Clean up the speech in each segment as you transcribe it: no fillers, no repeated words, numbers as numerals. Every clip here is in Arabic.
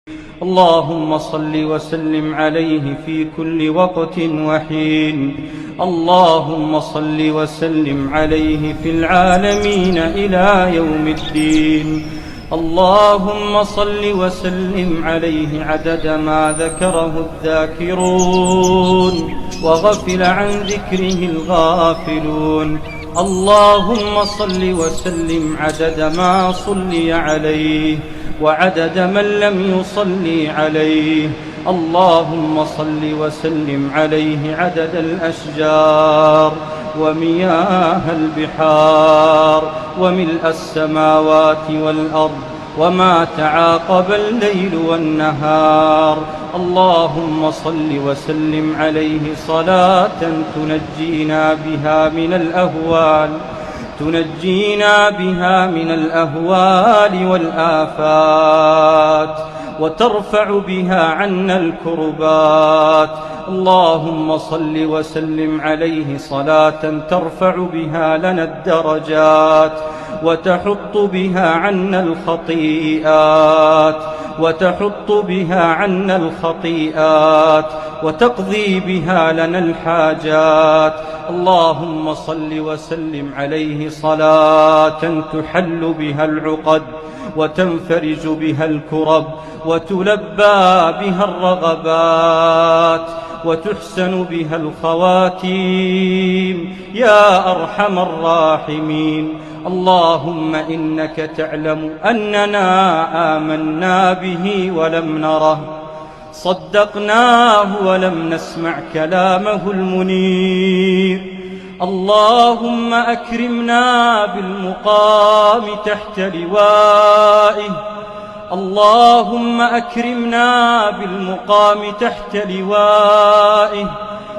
اللهم صل وسلم عليه في كل وقت وحين. اللهم صل وسلم عليه في العالمين إلى يوم الدين. اللهم صل وسلم عليه عدد ما ذكره الذاكرون وغفل عن ذكره الغافلون. اللهم صل وسلم عدد ما صلي عليه وعدد من لم يصلي عليه. اللهم صل وسلم عليه عدد الأشجار ومياه البحار وملء السماوات والأرض وما تعاقب الليل والنهار. اللهم صل وسلم عليه صلاة تنجينا بها من الأهوال والآفات وترفع بها عنا الكربات. اللهم صل وسلم عليه صلاة ترفع بها لنا الدرجات وتحط بها عنا الخطيئات وتقضي بها لنا الحاجات. اللهم صل وسلم عليه صلاة تحل بها العقد وتنفرج بها الكرب وتلبى بها الرغبات وتحسن بها الخواتيم يا أرحم الراحمين. اللهم إنك تعلم أننا آمنا به ولم نره، صدقناه ولم نسمع كلامه المنير. اللهم أكرمنا بالمقام تحت لوائه. اللهم أكرمنا بالمقام تحت لوائه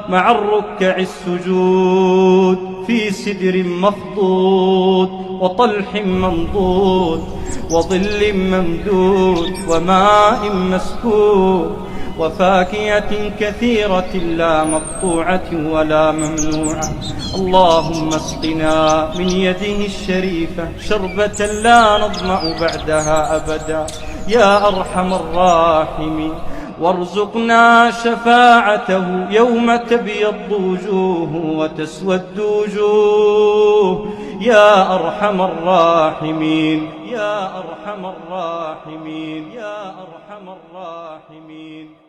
مع الركع السجود في سدر مخضود وطلح منضود وظل ممدود وماء مسكوب وفاكهة كثيرة لا مقطوعة ولا ممنوعة. اللهم اسقنا من يده الشريفة شربة لا نظمأ بعدها أبدا يا أرحم الراحمين، وارزقنا شفاعته يوم تبيض وجوه وتسود وجوه يا أرحم الراحمين يا أرحم الراحمين يا أرحم الراحمين.